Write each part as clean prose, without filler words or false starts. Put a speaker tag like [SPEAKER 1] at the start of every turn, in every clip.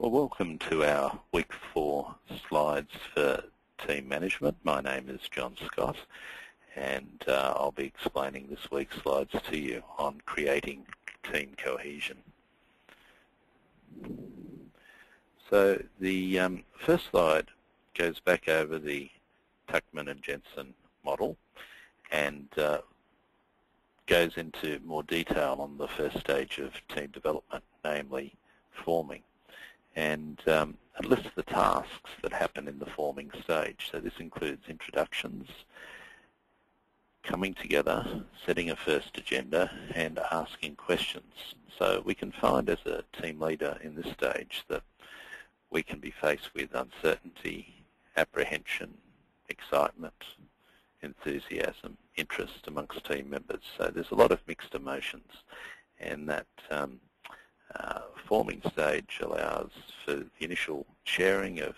[SPEAKER 1] Well, welcome to our Week 4 slides for team management. My name is John Scott, and I'll be explaining this week's slides to you on creating team cohesion. So the first slide goes back over the Tuckman and Jensen model and goes into more detail on the first stage of team development, namely forming. And it lists the tasks that happen in the forming stage. So this includes introductions, coming together, setting a first agenda, and asking questions. So we can find as a team leader in this stage that we can be faced with uncertainty, apprehension, excitement, enthusiasm, interest amongst team members. So there's a lot of mixed emotions, and that forming stage allows for the initial sharing of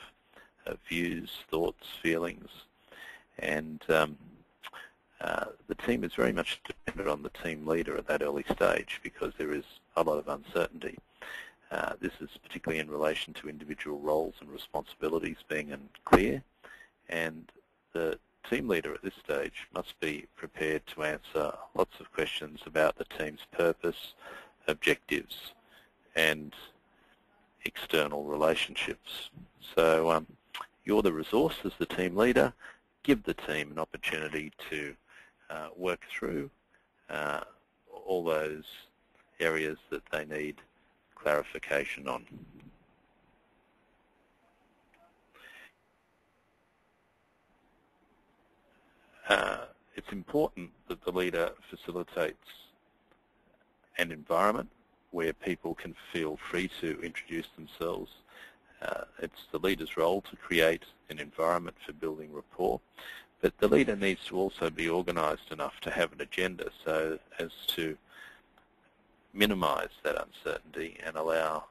[SPEAKER 1] views, thoughts, feelings, and the team is very much dependent on the team leader at that early stage because there is a lot of uncertainty. This is particularly in relation to individual roles and responsibilities being unclear, and the team leader at this stage must be prepared to answer lots of questions about the team's purpose, objectives, and external relationships. So you're the resource as the team leader. Give the team an opportunity to work through all those areas that they need clarification on. It's important that the leader facilitates an environment where people can feel free to introduce themselves. It's the leader's role to create an environment for building rapport, but the leader needs to also be organised enough to have an agenda so as to minimise that uncertainty and allow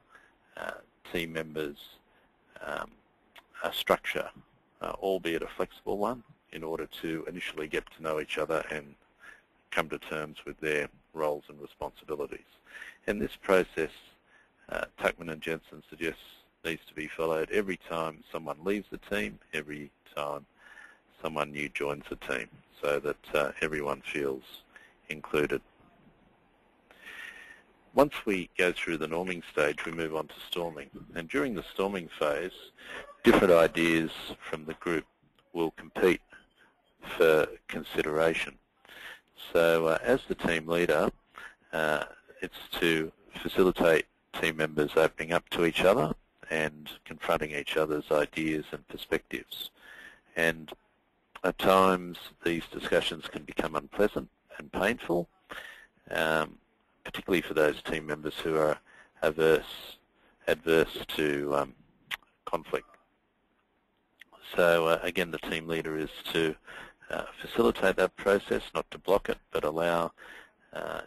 [SPEAKER 1] team members a structure, albeit a flexible one, in order to initially get to know each other and come to terms with their roles and responsibilities. And this process, Tuckman and Jensen suggests, needs to be followed every time someone leaves the team, every time someone new joins the team, so that everyone feels included. Once we go through the norming stage, we move on to storming. And during the storming phase, different ideas from the group will compete for consideration. So as the team leader, it's to facilitate team members opening up to each other and confronting each other's ideas and perspectives. And at times these discussions can become unpleasant and painful, particularly for those team members who are adverse to conflict. So again, the team leader is to facilitate that process, not to block it, but allow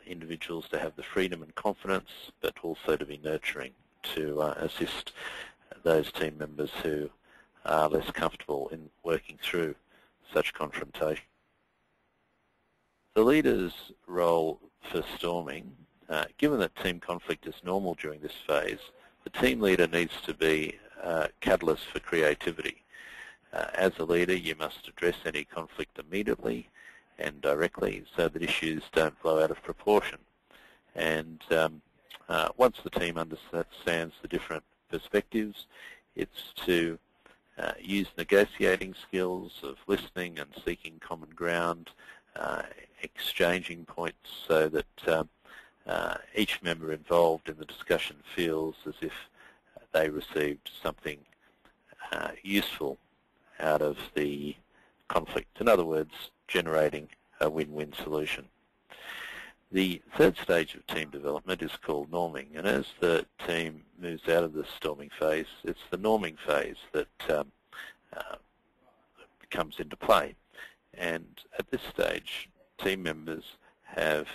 [SPEAKER 1] individuals to have the freedom and confidence, but also to be nurturing to assist those team members who are less comfortable in working through such confrontation. The leader's role for storming, given that team conflict is normal during this phase, the team leader needs to be a catalyst for creativity. As a leader, you must address any conflict immediately and directly so that issues don't blow out of proportion. And once the team understands the different perspectives, it's to use negotiating skills of listening and seeking common ground, exchanging points so that each member involved in the discussion feels as if they received something useful out of the conflict. In other words, generating a win-win solution. The third stage of team development is called norming, and as the team moves out of the storming phase, it's the norming phase that comes into play. And at this stage, team members have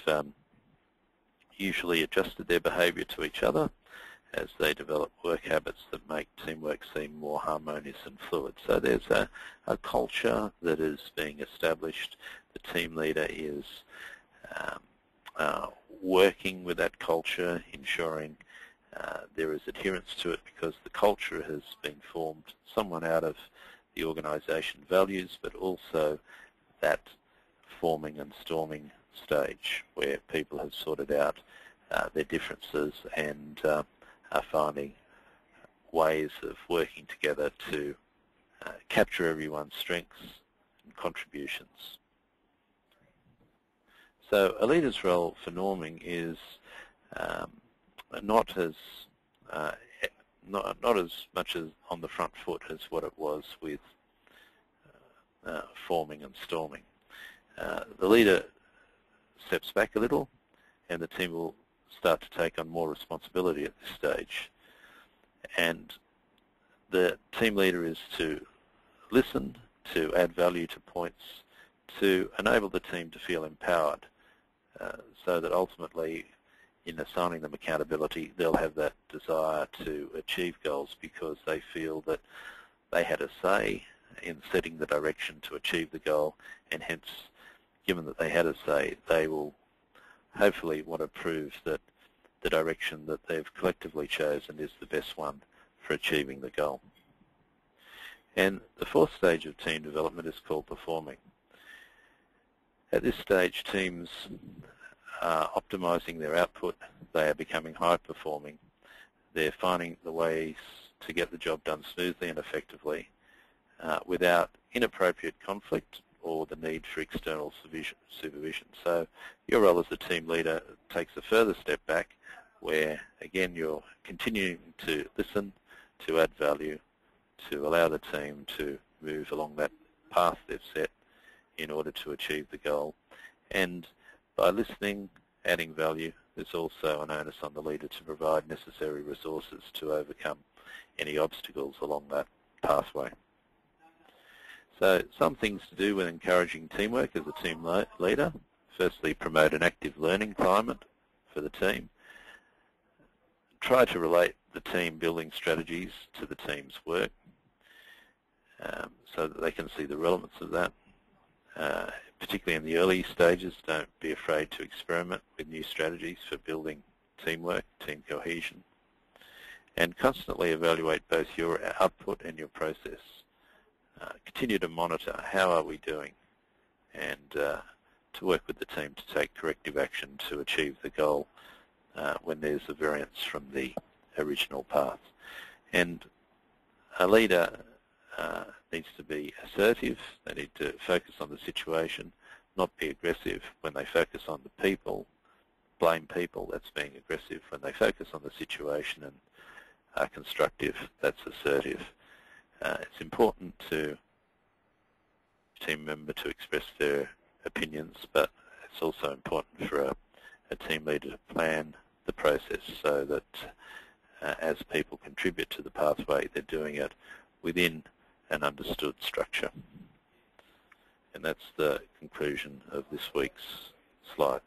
[SPEAKER 1] usually adjusted their behaviour to each other as they develop work habits that make teamwork seem more harmonious and fluid. So there's a culture that is being established. The team leader is working with that culture, ensuring There is adherence to it because the culture has been formed somewhat out of the organisation values, but also that forming and storming stage where people have sorted out their differences and are finding ways of working together to capture everyone's strengths and contributions. So a leader's role for norming is not as much as on the front foot as what it was with forming and storming. The leader steps back a little, and the team will start to take on more responsibility at this stage. And the team leader is to listen, to add value to points, to enable the team to feel empowered, so that ultimately, in assigning them accountability, they'll have that desire to achieve goals because they feel that they had a say in setting the direction to achieve the goal, and hence, given that they had a say, they will hopefully want to prove that the direction that they've collectively chosen is the best one for achieving the goal. And the fourth stage of team development is called performing. At this stage, teams are optimizing their output, they are becoming high performing, they're finding the ways to get the job done smoothly and effectively without inappropriate conflict or the need for external supervision. So your role as a team leader takes a further step back where, again, you're continuing to listen, to add value, to allow the team to move along that path they've set in order to achieve the goal. And by listening, adding value, there's also an onus on the leader to provide necessary resources to overcome any obstacles along that pathway. So some things to do with encouraging teamwork as a team leader. Firstly, promote an active learning climate for the team. Try to relate the team building strategies to the team's work so that they can see the relevance of that. Particularly in the early stages, don't be afraid to experiment with new strategies for building teamwork, team cohesion. And constantly evaluate both your output and your process. Continue to monitor how are we doing and to work with the team to take corrective action to achieve the goal when there's a variance from the original path. And a leader needs to be assertive. They need to focus on the situation, not be aggressive. When they focus on the people, blame people, that's being aggressive. When they focus on the situation and are constructive, that's assertive. It's important to a team member to express their opinions, but it's also important for a team leader to plan the process so that as people contribute to the pathway, they're doing it within an understood structure. And that's the conclusion of this week's slides.